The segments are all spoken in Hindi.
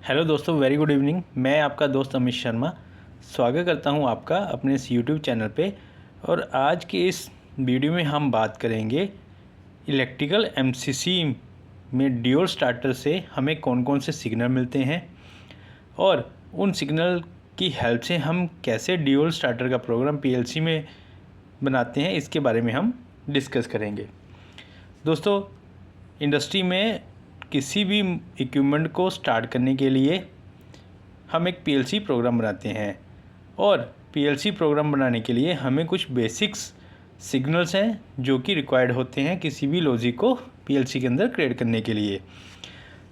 हेलो दोस्तों, वेरी गुड इवनिंग। मैं आपका दोस्त अमित शर्मा स्वागत करता हूं आपका अपने इस यूट्यूब चैनल पे। और आज के इस वीडियो में हम बात करेंगे इलेक्ट्रिकल एमसीसी में ड्यूल स्टार्टर से हमें कौन कौन से सिग्नल मिलते हैं और उन सिग्नल की हेल्प से हम कैसे ड्यूल स्टार्टर का प्रोग्राम पीएलसी में बनाते हैं, इसके बारे में हम डिस्कस करेंगे। दोस्तों, इंडस्ट्री में किसी भी इक्विपमेंट को स्टार्ट करने के लिए हम एक पीएलसी प्रोग्राम बनाते हैं और पीएलसी प्रोग्राम बनाने के लिए हमें कुछ बेसिक्स सिग्नल्स हैं जो कि रिक्वायर्ड होते हैं किसी भी लॉजिक को पीएलसी के अंदर क्रिएट करने के लिए।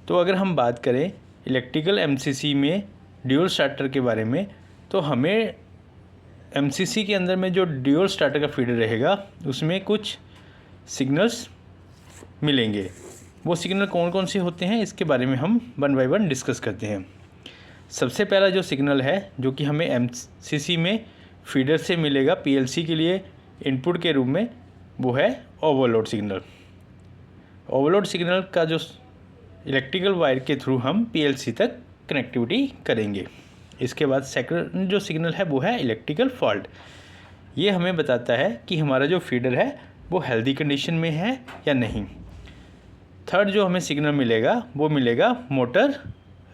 तो अगर हम बात करें इलेक्ट्रिकल एमसीसी में ड्यूल स्टार्टर के बारे में, तो हमें एमसीसी के अंदर में जो ड्यूल स्टार्टर का फीडर रहेगा उसमें कुछ सिग्नल्स मिलेंगे। वो सिग्नल कौन कौन से होते हैं इसके बारे में हम वन बाय वन डिस्कस करते हैं। सबसे पहला जो सिग्नल है जो कि हमें एमसीसी में फीडर से मिलेगा पीएलसी के लिए इनपुट के रूप में, वो है ओवरलोड सिग्नल। ओवरलोड सिग्नल का जो इलेक्ट्रिकल वायर के थ्रू हम पीएलसी तक कनेक्टिविटी करेंगे। इसके बाद सेकंड जो सिग्नल है वो है इलेक्ट्रिकल फॉल्ट। ये हमें बताता है कि हमारा जो फीडर है वो हेल्दी कंडीशन में है या नहीं। थर्ड जो हमें सिग्नल मिलेगा वो मिलेगा मोटर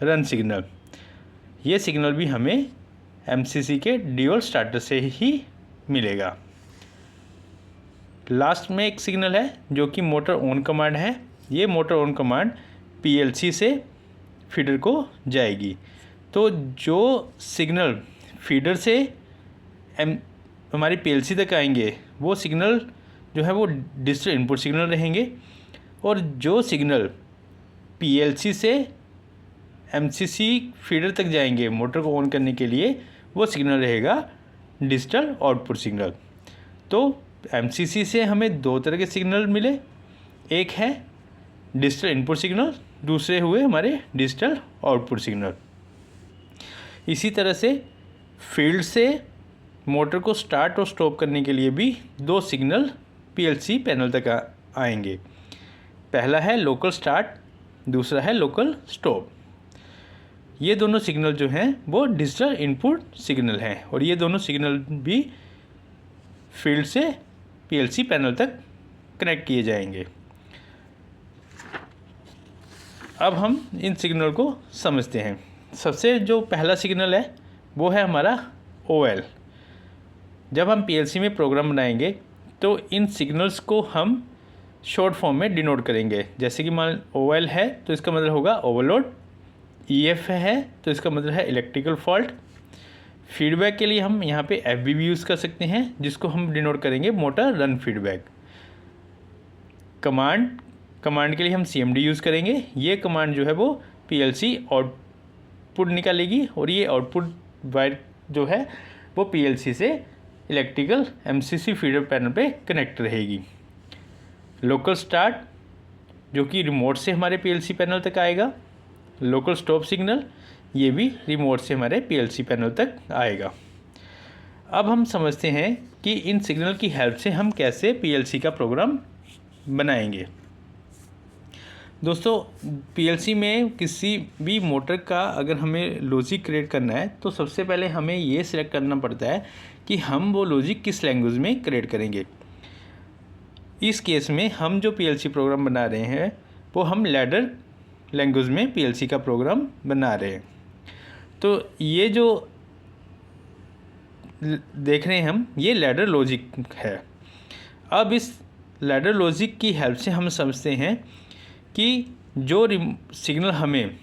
रन सिग्नल। ये सिग्नल भी हमें एमसीसी के ड्यूल स्टार्टर से ही मिलेगा। लास्ट में एक सिग्नल है जो कि मोटर ऑन कमांड है। ये मोटर ऑन कमांड पीएलसी से फीडर को जाएगी। तो जो सिग्नल फीडर से हमारी पीएलसी तक आएंगे वो सिग्नल जो है वो डिजिटल इनपुट सिग्नल रहेंगे, और जो सिग्नल पीएलसी से एमसीसी फीडर तक जाएंगे मोटर को ऑन करने के लिए, वो सिग्नल रहेगा डिजिटल आउटपुट सिग्नल। तो एमसीसी से हमें दो तरह के सिग्नल मिले, एक है डिजिटल इनपुट सिग्नल, दूसरे हुए हमारे डिजिटल आउटपुट सिग्नल। इसी तरह से फील्ड से मोटर को स्टार्ट और स्टॉप करने के लिए भी दो सिग्नल पीएलसी पैनल तक आएंगे। पहला है लोकल स्टार्ट, दूसरा है लोकल स्टॉप। ये दोनों सिग्नल जो हैं वो डिजिटल इनपुट सिग्नल हैं और ये दोनों सिग्नल भी फील्ड से पीएलसी पैनल तक कनेक्ट किए जाएंगे। अब हम इन सिग्नल को समझते हैं। सबसे जो पहला सिग्नल है वो है हमारा ओएल। जब हम पीएलसी में प्रोग्राम बनाएंगे तो इन सिग्नल्स को हम शॉर्ट फॉर्म में डिनोट करेंगे। जैसे कि मान ओएल है तो इसका मतलब होगा ओवरलोड, ईएफ है तो इसका मतलब है इलेक्ट्रिकल फॉल्ट। फीडबैक के लिए हम यहाँ पे एफबी भी यूज़ कर सकते हैं जिसको हम डिनोट करेंगे मोटर रन फीडबैक। कमांड के लिए हम सीएमडी यूज़ करेंगे। ये कमांड जो है वो पीएलसी आउटपुट निकालेगी और ये आउटपुट वायर जो है वो पीएलसी से इलेक्ट्रिकल एमसीसी फीडर पैनल पे कनेक्ट रहेगी। लोकल स्टार्ट जो कि रिमोट से हमारे पीएलसी पैनल तक आएगा। लोकल स्टॉप सिग्नल ये भी रिमोट से हमारे पीएलसी पैनल तक आएगा। अब हम समझते हैं कि इन सिग्नल की हेल्प से हम कैसे पीएलसी का प्रोग्राम बनाएंगे। दोस्तों, पीएलसी में किसी भी मोटर का अगर हमें लॉजिक क्रिएट करना है तो सबसे पहले हमें ये सिलेक्ट करना पड़ता है कि हम वो लॉजिक किस लैंग्वेज में क्रिएट करेंगे। इस केस में हम जो पीएलसी प्रोग्राम बना रहे हैं वो हम लैडर लैंग्वेज में पीएलसी का प्रोग्राम बना रहे हैं। तो ये जो देख रहे हैं हम, ये लैडर लॉजिक है। अब इस लैडर लॉजिक की हेल्प से हम समझते हैं कि जो सिग्नल हमें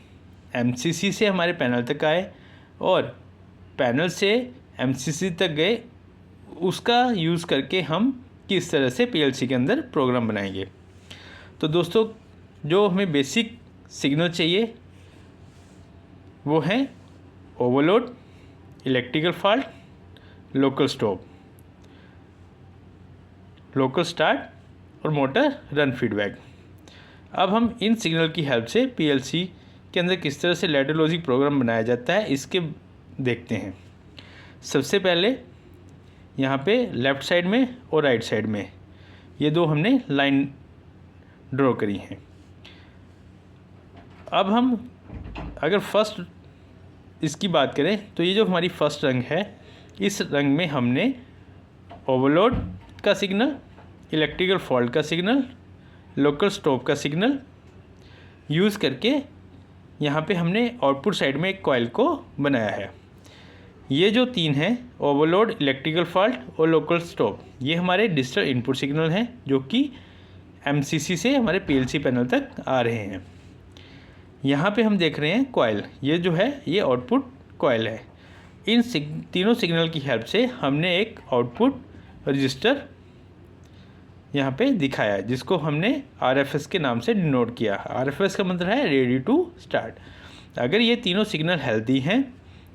एमसीसी से हमारे पैनल तक आए और पैनल से एमसीसी तक गए, उसका यूज़ करके हम किस तरह से पीएलसी के अंदर प्रोग्राम बनाएंगे। तो दोस्तों, जो हमें बेसिक सिग्नल चाहिए वो है overload, electrical fault, local stop, local start और मोटर रन फीडबैक। अब हम इन सिग्नल की हेल्प से पीएलसी के अंदर किस तरह से लैडर लॉजिक प्रोग्राम बनाया जाता है इसके देखते हैं। सबसे पहले यहाँ पे लेफ़्ट साइड में और राइट साइड में ये दो हमने लाइन ड्रॉ करी हैं। अब हम अगर फर्स्ट इसकी बात करें तो ये जो हमारी फर्स्ट रंग है, इस रंग में हमने ओवरलोड का सिग्नल, इलेक्ट्रिकल फॉल्ट का सिग्नल, लोकल स्टॉप का सिग्नल यूज़ करके यहाँ पे हमने आउटपुट साइड में एक कॉइल को बनाया है। ये जो तीन हैं, ओवरलोड, इलेक्ट्रिकल फॉल्ट और लोकल स्टॉप, ये हमारे डिजिटल इनपुट सिग्नल हैं जो कि एमसीसी से हमारे पीएलसी पैनल तक आ रहे हैं। यहाँ पे हम देख रहे हैं कॉइल, ये जो है ये आउटपुट कॉइल है। इन तीनों सिग्नल की हेल्प से हमने एक आउटपुट रजिस्टर यहाँ पे दिखाया है, जिसको हमने आरएफएस के नाम से डिनोट किया। आरएफएस का मतलब है रेडी टू स्टार्ट। अगर ये तीनों सिग्नल हेल्दी हैं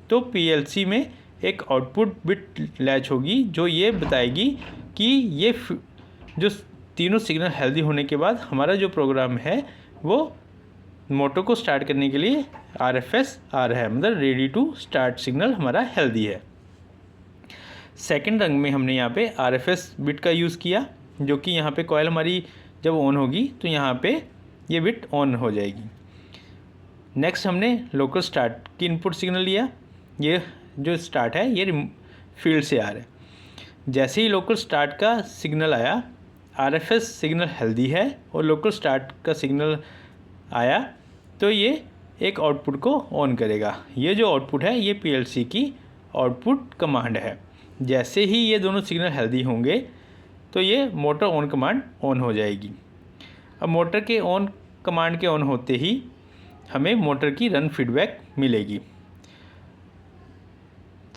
तो पीएलसी में एक आउटपुट बिट लैच होगी जो ये बताएगी कि ये जो तीनों सिग्नल हेल्दी होने के बाद हमारा जो प्रोग्राम है वो मोटर को स्टार्ट करने के लिए आरएफएस आ रहा है, मतलब रेडी टू स्टार्ट सिग्नल हमारा हेल्दी है। सेकंड रंग में हमने यहाँ पे आरएफएस बिट का यूज़ किया, जो कि यहाँ पे कॉइल हमारी जब ऑन होगी तो यहाँ पे ये बिट ऑन हो जाएगी। नेक्स्ट हमने लोकल स्टार्ट की इनपुट सिग्नल लिया। ये जो स्टार्ट है ये फील्ड से आ रहा है। जैसे ही लोकल स्टार्ट का सिग्नल आया, आरएफएस सिग्नल हेल्दी है और लोकल स्टार्ट का सिग्नल आया तो ये एक आउटपुट को ऑन करेगा। ये जो आउटपुट है ये पीएलसी की आउटपुट कमांड है। जैसे ही ये दोनों सिग्नल हेल्दी होंगे तो ये मोटर ऑन कमांड ऑन हो जाएगी। अब मोटर के ऑन कमांड के ऑन होते ही हमें मोटर की रन फीडबैक मिलेगी।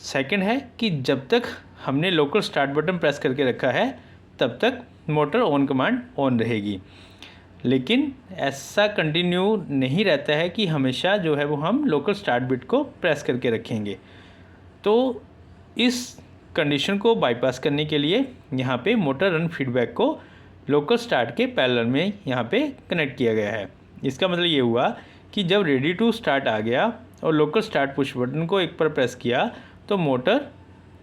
सेकंड है कि जब तक हमने लोकल स्टार्ट बटन प्रेस करके रखा है तब तक मोटर ऑन कमांड ऑन रहेगी, लेकिन ऐसा कंटिन्यू नहीं रहता है कि हमेशा जो है वो हम लोकल स्टार्ट बिट को प्रेस करके रखेंगे। तो इस कंडीशन को बाईपास करने के लिए यहाँ पे मोटर रन फीडबैक को लोकल स्टार्ट के पैरेलल में यहाँ पे कनेक्ट किया गया है। इसका मतलब ये हुआ कि जब रेडी टू स्टार्ट आ गया और लोकल स्टार्ट पुश बटन को एक पर प्रेस किया तो मोटर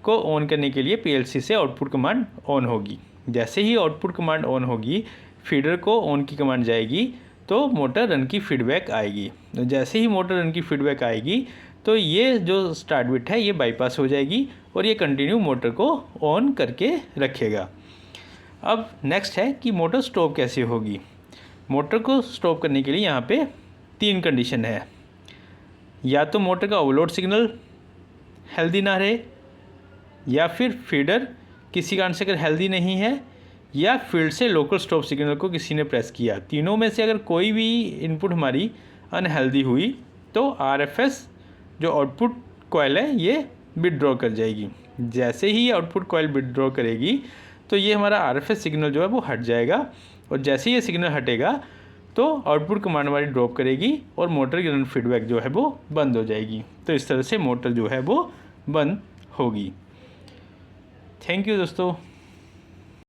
को ऑन करने के लिए पीएलसी से आउटपुट कमांड ऑन होगी। जैसे ही आउटपुट कमांड ऑन होगी, फीडर को ऑन की कमांड जाएगी तो मोटर रन की फीडबैक आएगी। जैसे ही मोटर रन की फीडबैक आएगी तो ये जो स्टार्ट बिट है ये बाईपास हो जाएगी और ये कंटिन्यू मोटर को ऑन करके रखेगा। अब नेक्स्ट है कि मोटर स्टॉप कैसे होगी। मोटर को स्टॉप करने के लिए यहाँ पे तीन कंडीशन है। या तो मोटर का ओवरलोड सिग्नल हेल्दी ना रहे, या फिर फीडर किसी कारण से अगर हेल्दी नहीं है, या फील्ड से लोकल स्टॉप सिग्नल को किसी ने प्रेस किया। तीनों में से अगर कोई भी इनपुट हमारी अनहेल्दी हुई तो आरएफएस जो आउटपुट कॉइल है ये विड्रॉ कर जाएगी। जैसे ही आउटपुट कॉइल विड्रॉ करेगी तो ये हमारा आरएफएस सिग्नल जो है वो हट जाएगा, और जैसे ही ये सिग्नल हटेगा तो आउटपुट कमांड हमारी ड्रॉप करेगी और मोटर की रन फीडबैक जो है वो बंद हो जाएगी। तो इस तरह से मोटर जो है वो बंद होगी। थैंक यू दोस्तों।